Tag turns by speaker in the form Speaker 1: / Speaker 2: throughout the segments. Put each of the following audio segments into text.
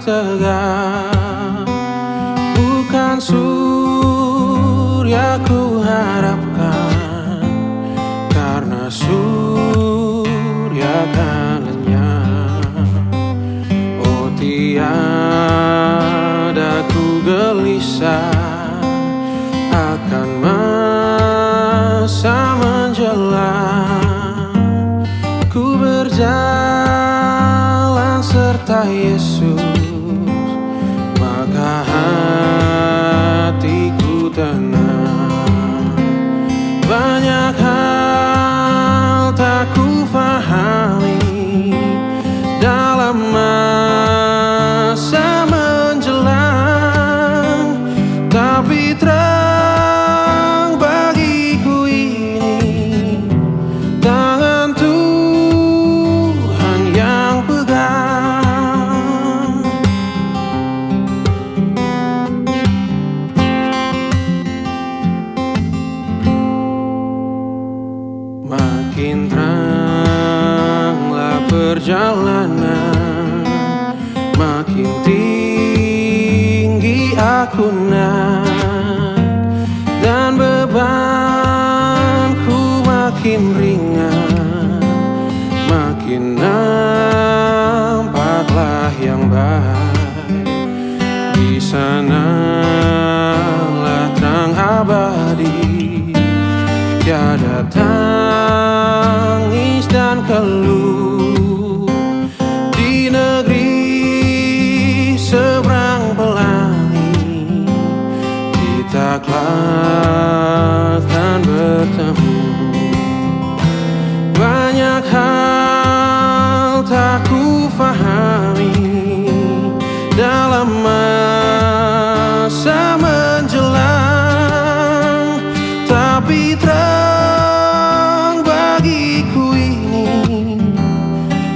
Speaker 1: tegak, bukan surya ku harapkan, karena surya kan lenyap. Oh tiada ku gelisah akan masa menjelang, ku berjalan serta Yesus, maka hatiku tenang. Banyak hal tak ku fahami dalam masa menjelang, tapi terang bagiku ini tangan Tuhan yang pegang. Makin teranglah perjalanan, makin tinggi aku naik, dan bebanku makin ringan, makin nampaklah yang baik. Di sanalah terang abadi, tiada tangis dan keluh. Di negeri seberang pelangi kita kelak akan bertemu. Banyak hal tak ku fahami dalam masa menjelang, tapi terang bagiku ini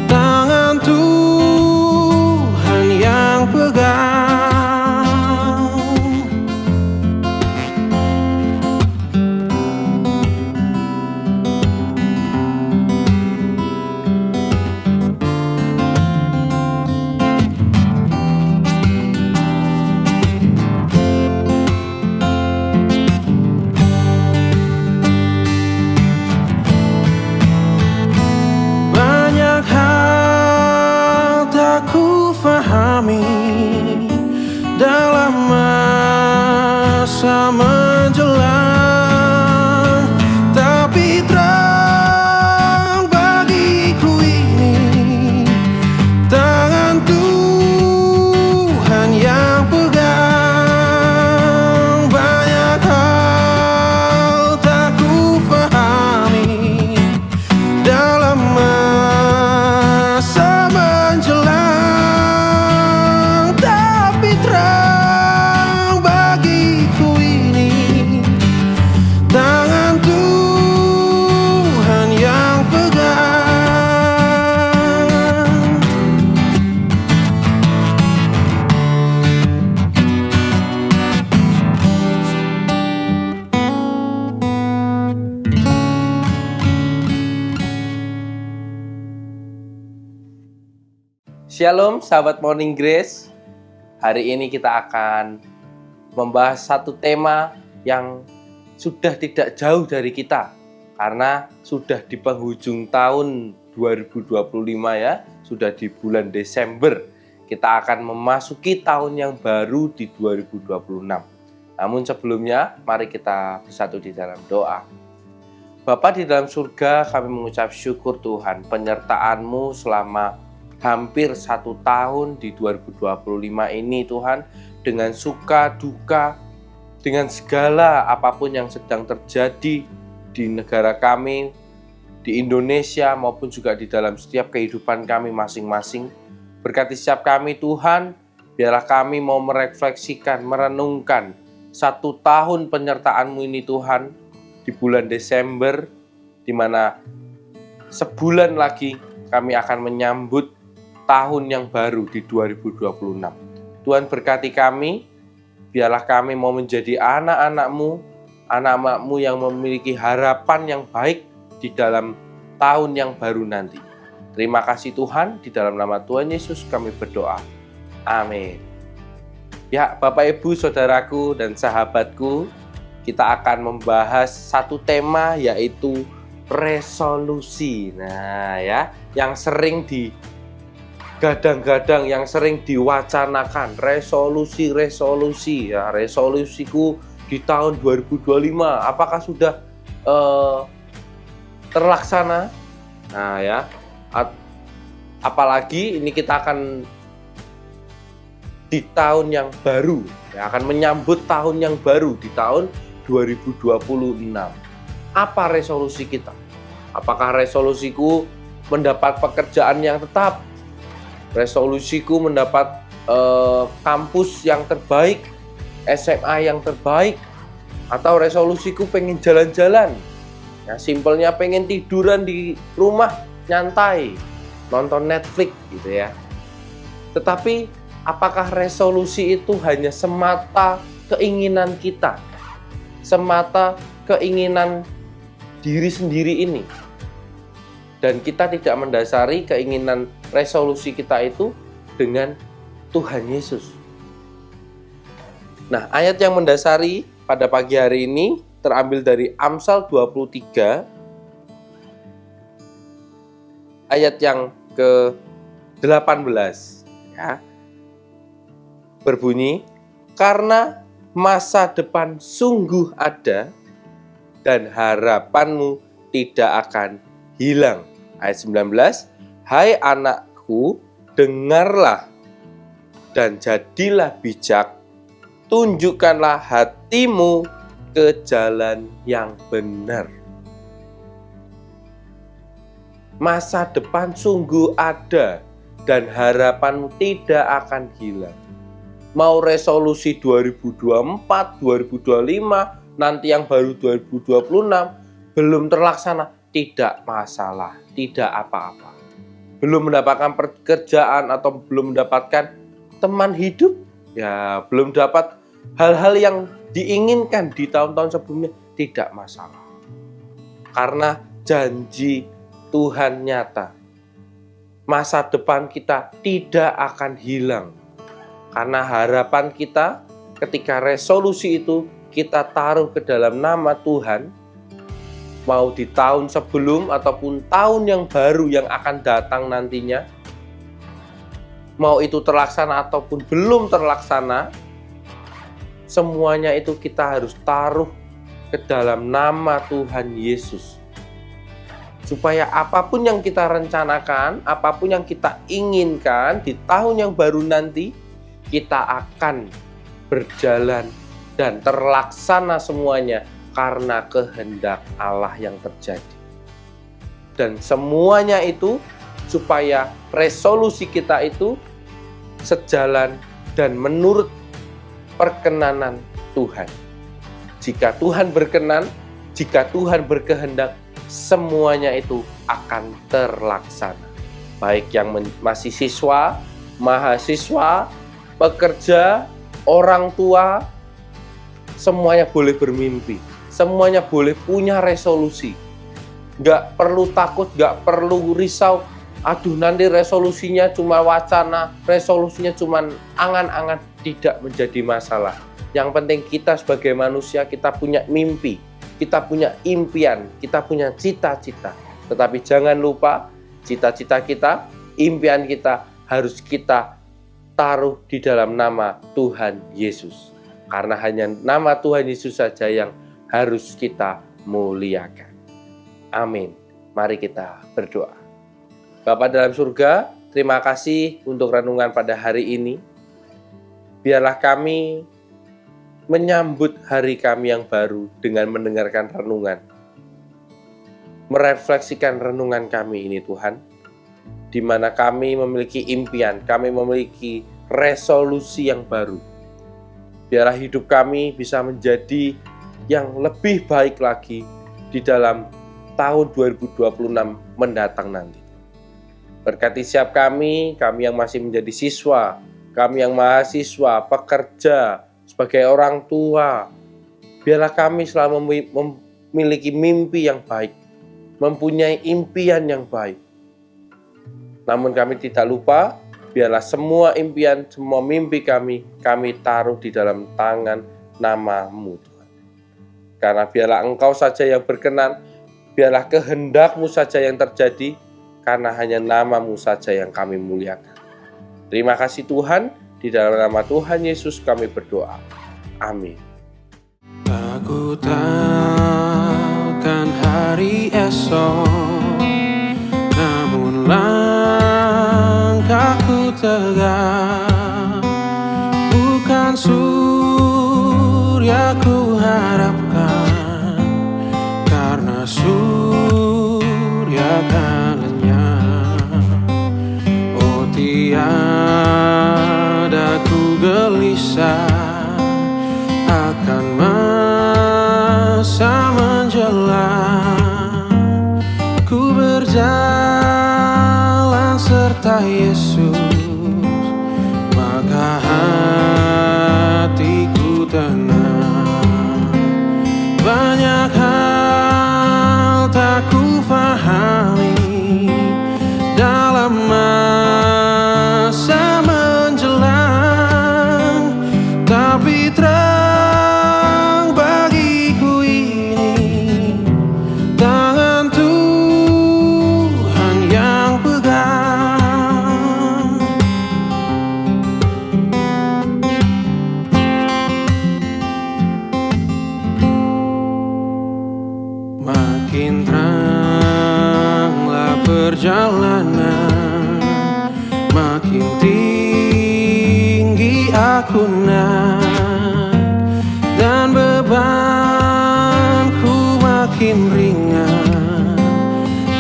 Speaker 1: tangan Tuhan yang pegang. Banyak hal tak ku fahami dalam masa menjelang, tapi terang bagiku ini tangan Tuhan yang pegang. Banyak hal tak ku fahami dalam masa menjelang, tapi terang bagiku ini tangan Tuhan yang pegang.
Speaker 2: Shalom sahabat Morning Grace. Hari ini kita akan membahas satu tema yang sudah tidak jauh dari kita, karena sudah di penghujung tahun 2025 ya, sudah di bulan Desember. Kita akan memasuki tahun yang baru di 2026. Namun sebelumnya, mari kita bersatu di dalam doa. Bapa di dalam surga, kami mengucap syukur Tuhan, penyertaan-Mu selama hampir 1 tahun di 2025 ini Tuhan, dengan suka duka, dengan segala apapun yang sedang terjadi di negara kami, di Indonesia maupun juga di dalam setiap kehidupan kami masing-masing. Berkati setiap kami Tuhan, biarlah kami mau merefleksikan, merenungkan 1 tahun penyertaan-Mu ini Tuhan, di bulan Desember, di mana sebulan lagi kami akan menyambut tahun yang baru di 2026. Tuhan berkati kami, biarlah kami mau menjadi anak-anak-Mu, anak-anak-Mu yang memiliki harapan yang baik di dalam tahun yang baru nanti. Terima kasih Tuhan, di dalam nama Tuhan Yesus kami berdoa. Amin. Ya, Bapak Ibu, Saudaraku, dan sahabatku, kita akan membahas satu tema, yaitu resolusi. Nah ya, yang sering digadang-gadang, yang sering diwacanakan, resolusi ya, resolusiku di tahun 2025 apakah sudah terlaksana? Nah ya, apalagi ini kita akan di tahun yang baru, ya, akan menyambut tahun yang baru di tahun 2026. Apa resolusi kita? Apakah resolusiku mendapat pekerjaan yang tetap? Resolusiku mendapat kampus yang terbaik, SMA yang terbaik? Atau resolusiku pengen jalan-jalan? Ya, simpelnya pengen tiduran di rumah, nyantai, nonton Netflix gitu ya. Tetapi apakah resolusi itu hanya semata keinginan kita? Semata keinginan diri sendiri ini? Dan kita tidak mendasari keinginan resolusi kita itu dengan Tuhan Yesus. Nah, ayat yang mendasari pada pagi hari ini terambil dari Amsal 23 ayat yang ke-18 ya. Berbunyi, karena masa depan sungguh ada dan harapanmu tidak akan hilang. Ayat 19, hai anakku, dengarlah dan jadilah bijak, tunjukkanlah hatimu ke jalan yang benar. Masa depan sungguh ada dan harapanmu tidak akan hilang. Mau resolusi 2024, 2025, nanti yang baru 2026, belum terlaksana, tidak masalah, tidak apa-apa. Belum mendapatkan pekerjaan atau belum mendapatkan teman hidup, ya belum dapat hal-hal yang diinginkan di tahun-tahun sebelumnya, tidak masalah. Karena janji Tuhan nyata. Masa depan kita tidak akan hilang. Karena harapan kita ketika resolusi itu kita taruh ke dalam nama Tuhan, mau di tahun sebelum ataupun tahun yang baru yang akan datang nantinya, mau itu terlaksana ataupun belum terlaksana, semuanya itu kita harus taruh ke dalam nama Tuhan Yesus. Supaya apapun yang kita rencanakan, apapun yang kita inginkan di tahun yang baru nanti, kita akan berjalan dan terlaksana semuanya karena kehendak Allah yang terjadi. Dan semuanya itu supaya resolusi kita itu sejalan dan menurut perkenanan Tuhan. Jika Tuhan berkenan, jika Tuhan berkehendak, semuanya itu akan terlaksana. Baik yang masih siswa, mahasiswa, pekerja, orang tua, semuanya boleh bermimpi. Semuanya boleh punya resolusi. Gak perlu takut, gak perlu risau. Aduh, nanti resolusinya cuma wacana, resolusinya cuma angan-angan. Tidak menjadi masalah. Yang penting kita sebagai manusia, kita punya mimpi, kita punya impian, kita punya cita-cita. Tetapi jangan lupa, cita-cita kita, impian kita harus kita taruh di dalam nama Tuhan Yesus. Karena hanya nama Tuhan Yesus saja yang harus kita muliakan. Amin. Mari kita berdoa. Bapa dalam surga, terima kasih untuk renungan pada hari ini. Biarlah kami menyambut hari kami yang baru dengan mendengarkan renungan. Merefleksikan renungan kami ini Tuhan, di mana kami memiliki impian, kami memiliki resolusi yang baru. Biarlah hidup kami bisa menjadi yang lebih baik lagi di dalam tahun 2026 mendatang nanti. Berkati siap kami yang masih menjadi siswa, kami yang mahasiswa, pekerja, sebagai orang tua. Biarlah kami selalu memiliki mimpi yang baik, mempunyai impian yang baik. Namun kami tidak lupa biarlah semua impian, semua mimpi kami taruh di dalam tangan nama-Mu Tuhan. Karena biarlah Engkau saja yang berkenan, biarlah kehendak-Mu saja yang terjadi, karena hanya nama-Mu saja yang kami muliakan. Terima kasih Tuhan, di dalam nama Tuhan Yesus kami berdoa. Amin.
Speaker 1: Aku takkan hari esok, namun langkahku tegak. Bukan surya ku harapkan, karena surya kan lenyap. Oh, tiada ku gelisah akan masa menjelang. Ku berjalan serta Yesus, maka hatiku tenang. Banyak hal tak ku fahami dalam masa menjelang, tapi terang bagiku ini tangan Tuhan yang pegang. Makin teranglah perjalanan, makin tinggi aku naik, dan bebanku makin ringan.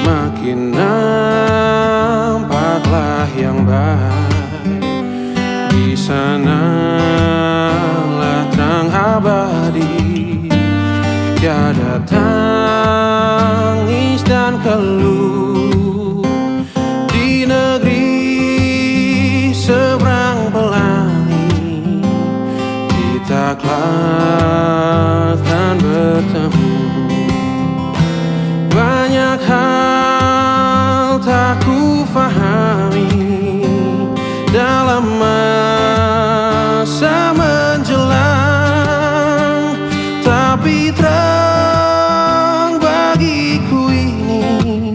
Speaker 1: Makin nampaklah yang baik, di sanalah terang abadi. Tiada tangis dan keluh di negeri seberang pelangi. Kita kelak akan bertemu. Banyak hal tak ku fahami dalam masa menjelang, tapi terang bagiku ini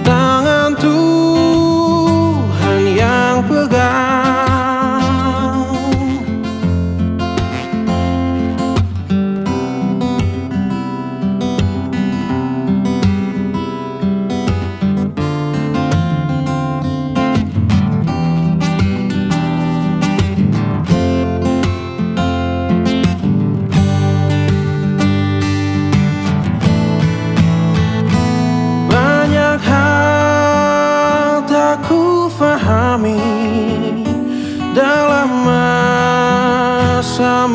Speaker 1: tangan Tuhan yang pegang. Banyak hal tak ku fahami dalam masa